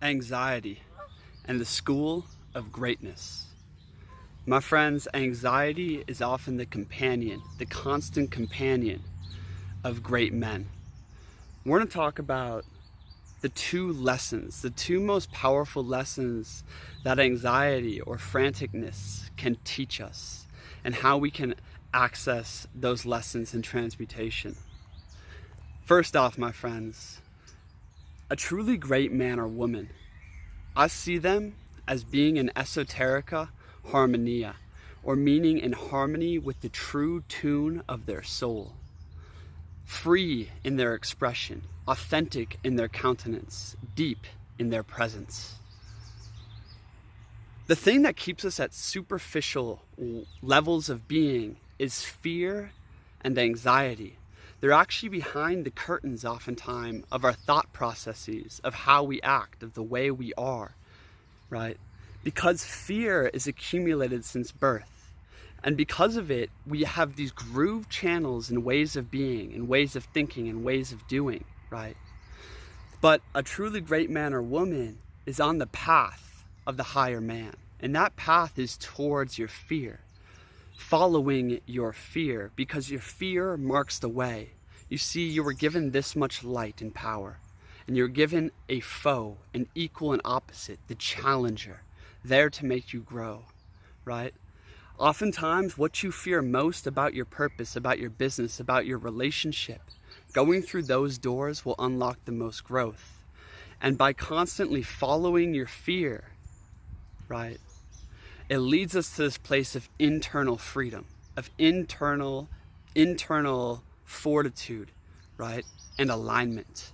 Anxiety and the school of greatness. My friends, anxiety is often the companion, the constant companion of great men. We're going to talk about the two most powerful lessons that anxiety or franticness can teach us, and how we can access those lessons in transmutation. First off, my friends, a truly great man or woman, I see them as being in esoterica harmonia, or meaning in harmony with the true tune of their soul. Free in their expression, authentic in their countenance, deep in their presence. The thing that keeps us at superficial levels of being is fear and anxiety. They're actually behind the curtains oftentimes of our thought processes, of how we act, of the way we are, right? Because fear is accumulated since birth. And because of it, we have these groove channels and ways of being, and ways of thinking, and ways of doing, right? But a truly great man or woman is on the path of the higher man. And that path is towards your fear. Following your fear, because your fear marks the way. You see, you were given this much light and power, and you're given a foe, an equal and opposite, the challenger, there to make you grow, right? Oftentimes, what you fear most about your purpose, about your business, about your relationship, going through those doors will unlock the most growth. And by constantly following your fear, right, it leads us to this place of internal freedom, of internal fortitude, right, and alignment.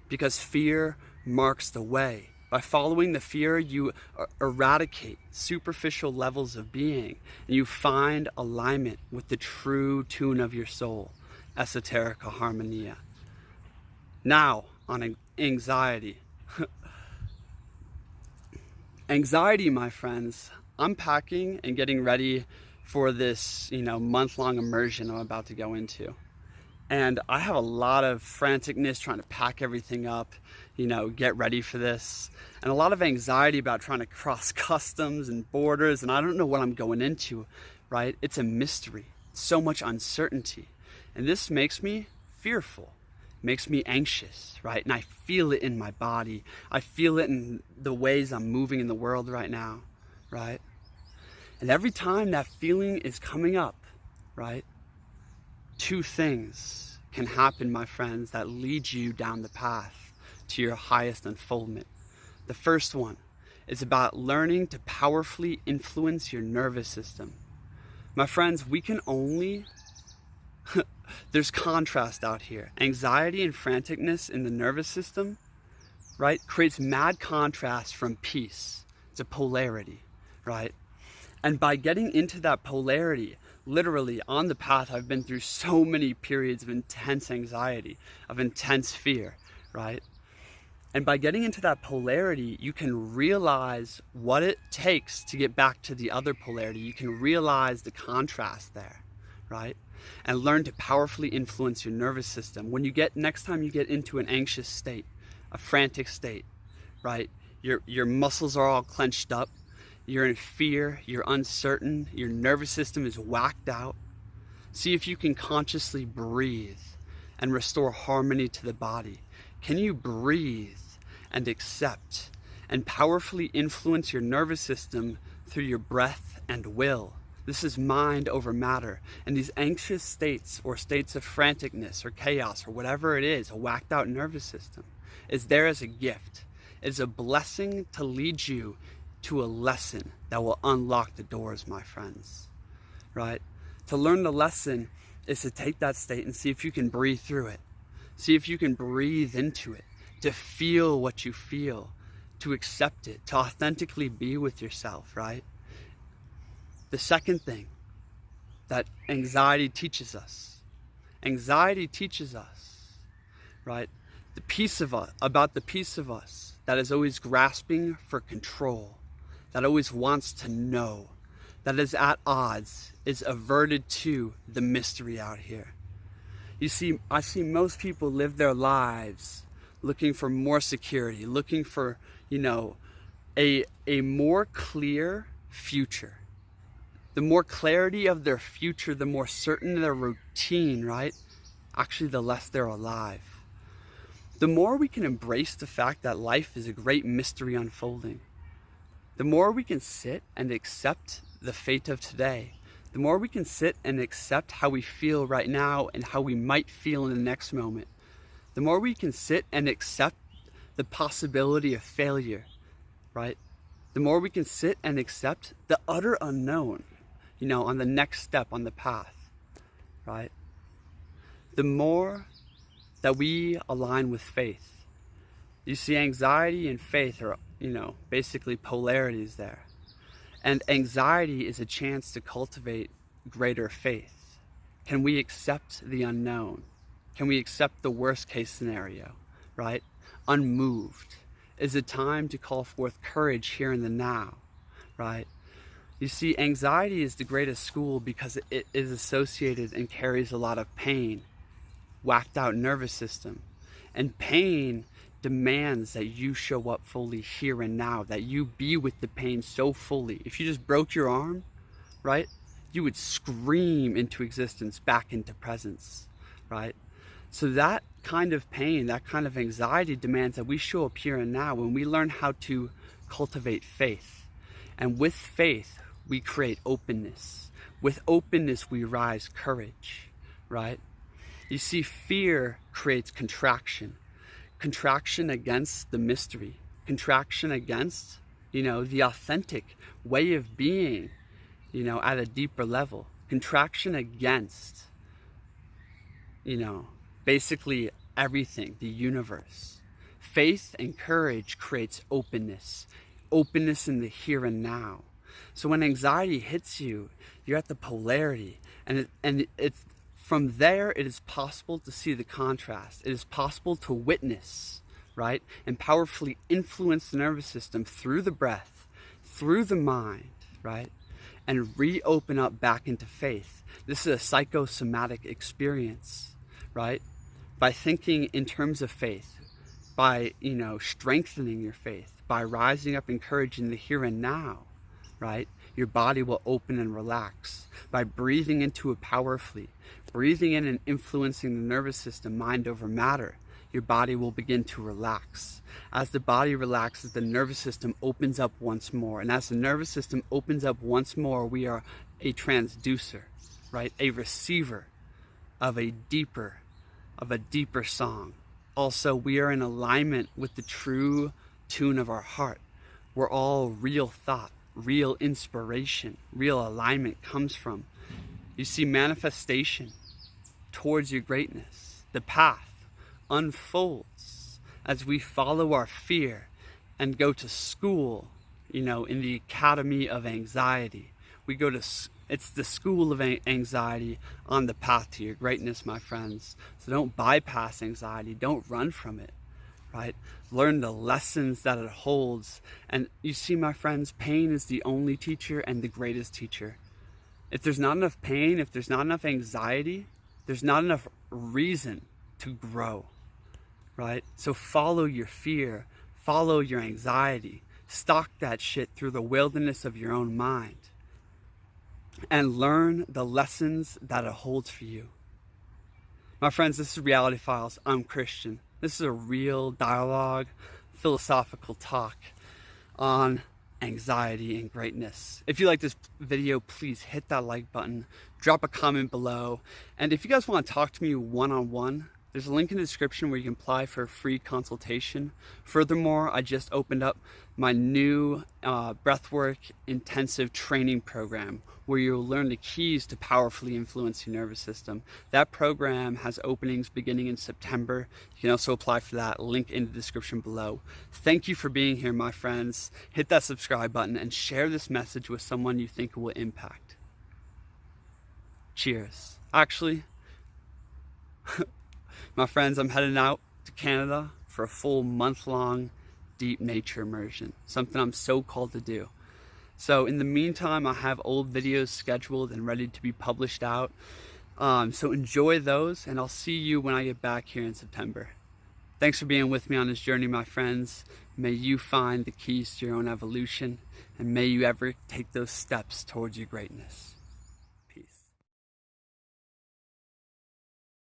Because fear marks the way. By following the fear, you eradicate superficial levels of being, and you find alignment with the true tune of your soul, esoterica harmonia. Now, on anxiety. Anxiety, my friends, I'm packing and getting ready for this, month-long immersion I'm about to go into. And I have a lot of franticness trying to pack everything up, get ready for this. And a lot of anxiety about trying to cross customs and borders, and I don't know what I'm going into, right? It's a mystery, so much uncertainty. And this makes me fearful, makes me anxious, right? And I feel it in my body. I feel it in the ways I'm moving in the world right now, right? And every time that feeling is coming up, right, two things can happen, my friends, that lead you down the path to your highest unfoldment. The first one is about learning to powerfully influence your nervous system. My friends, we can only, there's contrast out here. Anxiety and franticness in the nervous system, right, creates mad contrast from peace to polarity, right? And by getting into that polarity, literally on the path, I've been through so many periods of intense anxiety, of intense fear, right? And by getting into that polarity, you can realize what it takes to get back to the other polarity. You can realize the contrast there, right? And learn to powerfully influence your nervous system. Next time you get into an anxious state, a frantic state, right? Your muscles are all clenched up. You're in fear, you're uncertain, your nervous system is whacked out. See if you can consciously breathe and restore harmony to the body. Can you breathe and accept and powerfully influence your nervous system through your breath and will? This is mind over matter. And these anxious states, or states of franticness or chaos or whatever it is, a whacked out nervous system, is there as a gift. It's a blessing to lead you to a lesson that will unlock the doors, my friends, right? To learn the lesson is to take that state and see if you can breathe through it. See if you can breathe into it, to feel what you feel, to accept it, to authentically be with yourself, right? The second thing that anxiety teaches us, right? The piece of us, about the piece of us that is always grasping for control, that always wants to know, that is at odds, is averted to the mystery out here. You see, I see most people live their lives looking for more security, looking for, you know, a more clear future. The more clarity of their future, the more certain their routine, right? Actually, the less they're alive. The more we can embrace the fact that life is a great mystery unfolding, the more we can sit and accept the fate of today, the more we can sit and accept how we feel right now and how we might feel in the next moment, the more we can sit and accept the possibility of failure, right? The more we can sit and accept the utter unknown, you know, on the next step on the path, right? The more that we align with faith. You see, anxiety and faith are, you know, basically polarities there. And anxiety is a chance to cultivate greater faith. Can we accept the unknown? Can we accept the worst case scenario, right? Unmoved. Is it time to call forth courage here in the now, right? You see, anxiety is the greatest school because it is associated and carries a lot of pain, whacked out nervous system. And pain demands that you show up fully here and now, that you be with the pain so fully. If you just broke your arm, right, you would scream into existence, back into presence, right? So that kind of pain, that kind of anxiety demands that we show up here and now when we learn how to cultivate faith. And with faith, we create openness. With openness, we rise courage, right? You see, fear creates contraction. Contraction against the mystery. Contraction against, you know, the authentic way of being, you know, at a deeper level. Contraction against, you know, basically everything, the universe. Faith and courage creates openness. Openness in the here and now. So when anxiety hits you, you're at the polarity, and it's from there it is possible to see the contrast. It is possible to witness, right, and powerfully influence the nervous system through the breath, through the mind, right, and reopen up back into faith. This is a psychosomatic experience, right? By thinking in terms of faith, by, you know, strengthening your faith, by rising up in courage in the here and now, right? Your body will open and relax. By breathing into it powerfully, breathing in and influencing the nervous system, mind over matter, your body will begin to relax. As the body relaxes, the nervous system opens up once more. And as the nervous system opens up once more, we are a transducer, right? A receiver of a deeper song. Also, we are in alignment with the true tune of our heart, where all real thought, real inspiration, real alignment comes from. You see, manifestation towards your greatness, the path unfolds as we follow our fear and go to school, you know, in the academy of anxiety. We go to, it's the school of anxiety on the path to your greatness, my friends. So don't bypass anxiety, don't run from it, right? Learn the lessons that it holds. And you see, my friends, pain is the only teacher and the greatest teacher. If there's not enough pain, if there's not enough anxiety, there's not enough reason to grow, right? So follow your fear, follow your anxiety, stalk that shit through the wilderness of your own mind, and learn the lessons that it holds for you. My friends, this is Reality Files. I'm Christian. This is a real dialogue, philosophical talk on anxiety and greatness. If you like this video, please hit that like button, drop a comment below, and if you guys want to talk to me one-on-one, there's a link in the description where you can apply for a free consultation. Furthermore, I just opened up my new Breathwork intensive training program where you'll learn the keys to powerfully influence your nervous system. That program has openings beginning in September. You can also apply for that, link in the description below. Thank you for being here, my friends. Hit that subscribe button and share this message with someone you think it will impact. Cheers. Actually, my friends, I'm heading out to Canada for a full month-long deep nature immersion, something I'm so called to do. So in the meantime, I have old videos scheduled and ready to be published out. So enjoy those, and I'll see you when I get back here in September. Thanks for being with me on this journey, my friends. May you find the keys to your own evolution, and may you ever take those steps towards your greatness.